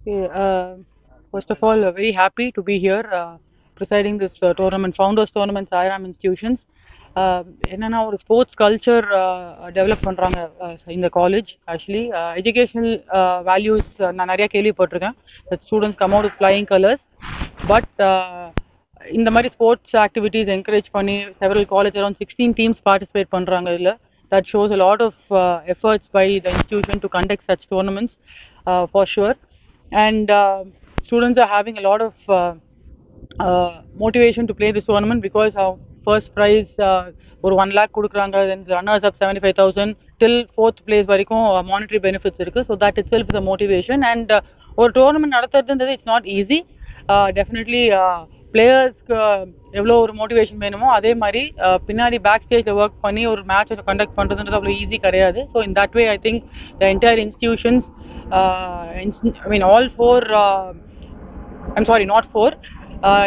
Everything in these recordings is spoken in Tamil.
Okay, first of all, very happy to be here presiding this tournament, Founders Tournament, Sairam Institutions. என்னன்னா ஒரு ஸ்போர்ட்ஸ் கல்ச்சர் டெவலப் பண்ணுறாங்க இந்த காலேஜ் ஆக்சுவலி எஜுகேஷனல் வேல்யூஸ் நான் நிறையா கேள்விப்பட்டிருக்கேன் students come out with flying colours but இந்த மாதிரி ஸ்போர்ட்ஸ் ஆக்டிவிட்டீஸ் என்கரேஜ் பண்ணி several college around 16 teams participate பண்ணுறாங்க இதில் that shows a lot of efforts by the institution to conduct such tournaments for sure and students are having a lot of motivation to play this tournament because our first prize ஒரு 1 lakh கொடுக்குறாங்க then the runners up 75,000 till 4th place வரைக்கும் monetary benefits இருக்கு so that itself is a motivation and ஒரு tournament நடத்துறதுன்றது it's not easy definitely பிளேயர்ஸ்க்கு எவ்வளோ ஒரு மோட்டிவேஷன் வேணுமோ அதே மாதிரி பின்னாடி பேக் ஸ்டேஜில் ஒர்க் பண்ணி ஒரு மேட்சை கண்டக்ட் பண்ணுறதுன்றது அவ்வளோ ஈஸி கிடையாது so in that way I think the entire institutions I mean all for I'm sorry not for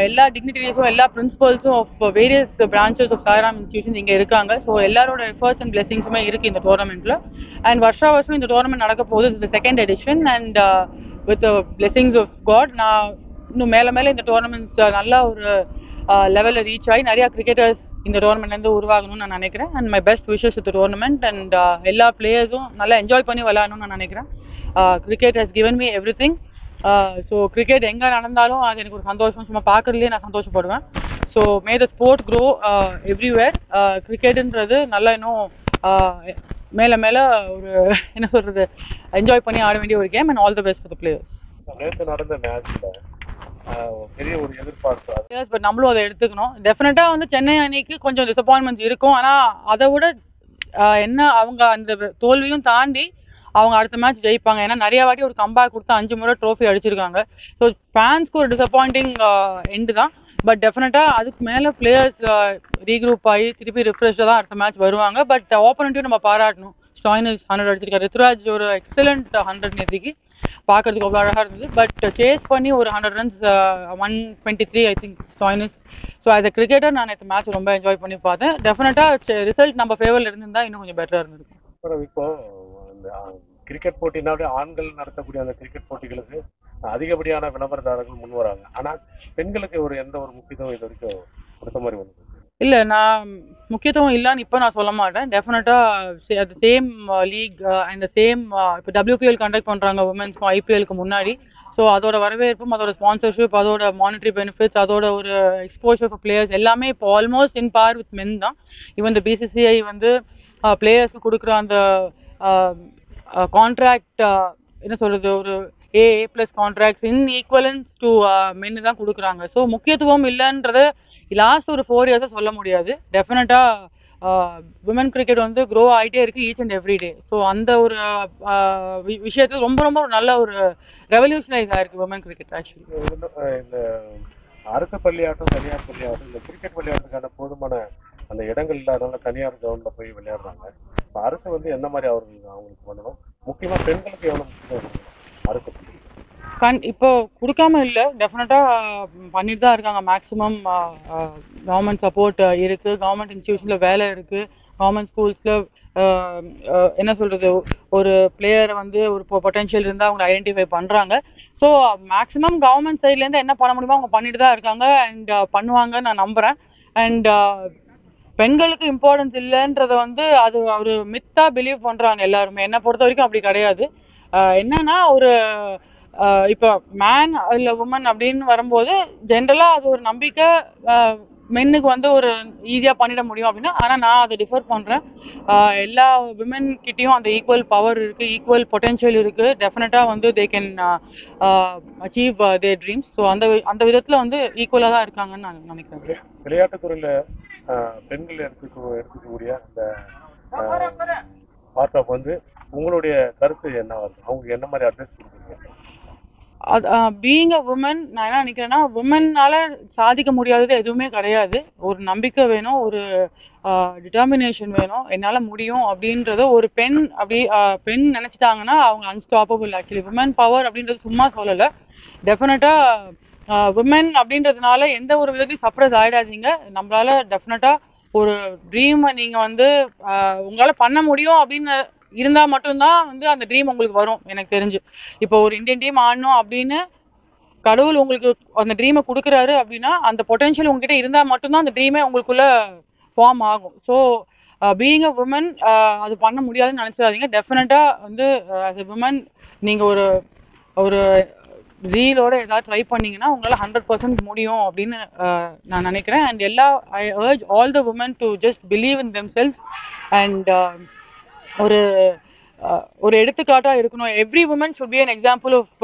எல்லா டிக்னிட்டரிஸும் எல்லா பிரின்சிபல்ஸும் of various branches of Sairam institutions இங்கே இருக்காங்க ஸோ எல்லாரோட எஃபர்ட்ஸ் அண்ட் பிளெஸிங்ஸுமே இருக்குது இந்த டோர்னமெண்ட்டில் அண்ட் வருஷம் இந்த டோர்னமெண்ட் நடக்க போகுது இந்த second edition and with blessings of god நான் இன்னும் மேலே இந்த டோர்னமெண்ட்ஸ் நல்ல ஒரு லெவலில் ரீச் ஆகி நிறையா கிரிக்கெட்டர்ஸ் இந்த டோர்னமெண்ட்லேருந்து உருவாகணும்னு நான் நினைக்கிறேன் and my best wishes with tournament and எல்லா பிளேயர்ஸும் நல்லா என்ஜாய் பண்ணி விளையாடணும்னு நான் நினைக்கிறேன் cricket has given me every thing so cricket எங்கே நடந்தாலும் அது எனக்கு ஒரு சந்தோஷம் சும்மா பார்க்குறதுலேயே நான் சந்தோஷப்படுவேன் so may the sport grow everywhere கிரிக்கெட்டுன்றது நல்லா இன்னும் மேலே ஒரு என்ன சொல்கிறது என்ஜாய் பண்ணி ஆட வேண்டிய ஒரு game and all the best for the players நடந்த மேட்ச்ல பெரிய ஒரு எதிர்பார்ப்பு பட் நம்மளும் அதை எடுத்துக்கணும் டெஃபினட்டா வந்து சென்னை அணிக்கு கொஞ்சம் டிசப்பாயின்மெண்ட்ஸ் இருக்கும் ஆனா அதை விட என்ன அவங்க அந்த தோல்வியும் தாண்டி அவங்க அடுத்த மேட்ச் ஜெயிப்பாங்க ஏன்னா நிறைய வாட்டி ஒரு கம்பேக் கொடுத்து 5 முறை ட்ரோஃபி அடிச்சிருக்காங்க ஸோ ஃபேன்ஸ்க்கு ஒரு டிசப்பாயிண்டிங் எண்டு தான் பட் டெஃபினட்டா அதுக்கு மேலே பிளேயர்ஸ் ரீக்ரூப் ஆகி திருப்பி ரிஃப்ரெஷ்டாக தான் அடுத்த மேட்ச் வருவாங்க பட் ஓப்பனண்ட்டையும் நம்ம பாராட்டணும் ஸ்டாயினிஸ் 100 அடிச்சிருக்காரு ருத்ராஜ் ஒரு எக்ஸலண்ட் 100 நேற்றுக்கு பார்க்கறதுக்கு அவ்வளோ அழகாக இருந்தது பட் சேஸ் பண்ணி ஒரு 100 runs 123 I think Stoinis so as a cricketer நான் இந்த மேட்ச் ரொம்ப என்ஜாய் பண்ணி பார்த்தேன் டெஃபினட்டாக ரிசல்ட் நம்ம ஃபேவரில் இருந்திருந்தா இன்னும் கொஞ்சம் பெட்டராக இருந்திருக்கும் இப்போ இந்த கிரிக்கெட் போட்டினாலே ஆண்கள் நடத்தக்கூடிய அந்த கிரிக்கெட் போட்டிகளுக்கு அதிகப்படியான விளம்பரதாரர்கள் முன் வராங்க ஆனால் பெண்களுக்கு எந்த ஒரு முக்கியத்துவம் இது வரைக்கும் கொடுத்த மாதிரி வந்து இல்லை நான் முக்கியத்துவம் இல்லைன்னு இப்போ நான் சொல்ல மாட்டேன் டெஃபினட்டாக அது சேம் லீக் அண்ட் சேம் இப்போ WPL கண்டக்ட் பண்ணுறாங்க உமன்ஸ்க்கும் IPLக்கு முன்னாடி ஸோ அதோட வரவேற்பும் அதோட ஸ்பான்சர்ஷிப் அதோட மானிட்டரி பெனிஃபிட்ஸ் அதோட ஒரு எக்ஸ்போஷர் ஃபார் பிளேயர்ஸ் எல்லாமே இப்போ ஆல்மோஸ்ட் இன் பார் வித் மென் தான் ஈவன் இந்த BCCI வந்து பிளேயர்ஸ்க்கு கொடுக்குற அந்த கான்ட்ராக்ட் என்ன சொல்கிறது ஒரு A+ contracts in equivalence to மென்னு தான் கொடுக்குறாங்க ஸோ முக்கியத்துவம் இல்லைன்றத லாஸ்ட் ஒரு 4 இயர்ஸாக சொல்ல முடியாது டெஃபினட்டாக விமன் கிரிக்கெட் வந்து க்ரோ ஆகிட்டே இருக்குது each and every day so அந்த ஒரு விஷயத்தில் ரொம்ப ரொம்ப நல்ல ஒரு ரெவல்யூஷனைஸ் ஆயிருக்கு விமன் கிரிக்கெட் ஆக்சுவலி இந்த அரசு பள்ளியாட்டம் தனியார் பள்ளியாட்டம் இந்த கிரிக்கெட் விளையாடுறதுக்கான போதுமான அந்த இடங்கள் இல்லாதவங்க தனியார் கிரவுண்டில் போய் விளையாடுறாங்க இப்போ அரசு வந்து எந்த மாதிரி அவங்களுக்கு பண்ணணும் முக்கியமாக பெண்களுக்கு எவ்வளோ முக்கியம் அரசு பள்ளி இப்போ கொடுக்காம இல்லை டெஃபினட்டாக பண்ணிட்டு தான் இருக்காங்க மேக்ஸிமம் கவர்மெண்ட் சப்போர்ட் இருக்குது கவர்மெண்ட் இன்ஸ்டியூஷனில் வேலை இருக்குது கவர்மெண்ட் ஸ்கூல்ஸில் என்ன சொல்கிறது ஒரு பிளேயரை வந்து ஒரு பொட்டென்ஷியல் இருந்தால் அவங்க ஐடென்டிஃபை பண்ணுறாங்க ஸோ மேக்ஸிமம் கவர்மெண்ட் சைட்லேருந்து என்ன பண்ண முடியுமோ அவங்க பண்ணிட்டு தான் இருக்காங்க அண்ட் பண்ணுவாங்க நான் நம்புகிறேன் அண்ட் பெண்களுக்கு இம்பார்ட்டன்ஸ் இல்லைன்றதை வந்து அது ஒரு மித்தாக பிலீவ் பண்ணுறாங்க எல்லாருமே என்னை பொறுத்த வரைக்கும் அப்படி கிடையாது என்னன்னா ஒரு இப்போ மேன் இல்லை உமன் அப்படின்னு வரும்போது ஜென்ரலாக அது ஒரு நம்பிக்கை மென்னுக்கு வந்து ஒரு ஈஸியாக பண்ணிட முடியும் அப்படின்னா ஆனால் நான் அதை டிஃபர் பண்ணுறேன் எல்லா விமன் கிட்டேயும் அந்த ஈக்குவல் பவர் இருக்குது ஈக்குவல் பொட்டென்ஷியல் இருக்குது டெஃபினட்டாக வந்து they can achieve their dreams so அந்த விதத்தில் வந்து ஈக்குவலாக தான் இருக்காங்கன்னு நான் நினைக்கிறேன் விளையாட்டுத்துறையில் பெண்கள் எடுத்துக்கக்கூடிய அந்த பார்ட் ஆஃப் வந்து உங்களுடைய கருத்து என்ன வருது அவங்க என்ன மாதிரி அட்வைஸ் கொடுக்குறீங்க பீயிங் அ உமன் நான் என்ன நினைக்கிறேன்னா உமன்னால சாதிக்க முடியாதது எதுவுமே கிடையாது ஒரு நம்பிக்கை வேணும் ஒரு டிட்டர்மினேஷன் வேணும் என்னால் முடியும் அப்படின்றது ஒரு பெண் பெண் நினச்சிட்டாங்கன்னா அவங்க அன்ஸ்டாப்பபிள் ஆக்சுவலி உமன் பவர் அப்படின்றது சும்மா சொல்லலை டெஃபினட்டாக உமன் அப்படின்றதுனால எந்த ஒரு விதத்தையும் சப்ரஸ் ஆகிடாதீங்க நம்மளால டெஃபினட்டாக ஒரு ட்ரீமை நீங்கள் வந்து உங்களால் பண்ண முடியும் அப்படின்னு இருந்தால் மட்டும்தான் வந்து அந்த ட்ரீம் உங்களுக்கு வரும் எனக்கு தெரிஞ்சு. இப்போ ஒரு இந்தியன் டீம் ஆடணும் அப்படின்னு கடவுள் உங்களுக்கு அந்த ட்ரீமை கொடுக்குறாரு அப்படின்னா அந்த பொட்டென்ஷியல் உங்ககிட்ட இருந்தால் மட்டும்தான் அந்த ட்ரீமே உங்களுக்குள்ள ஃபார்ம் ஆகும். ஸோ பீயிங் அ உமன் அது பண்ண முடியாதுன்னு நினச்சிடாதீங்க. டெஃபினட்டாக வந்து ஆஸ் எ உமன் நீங்கள் ஒரு ஒரு ரீலோட ஏதாவது ட்ரை பண்ணீங்கன்னா உங்களால் 100% முடியும் அப்படின்னு நான் நினைக்கிறேன். And I urge all the women to just believe in themselves and ஒரு ஒரு எடுத்துக்காட்டாக இருக்கணும். Every woman should be an example of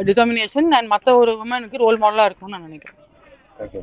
determination and மற்ற ஒரு உமனுக்கு ரோல் மாடலாக இருக்கணும்னு நான் நினைக்கிறேன். ஓகே.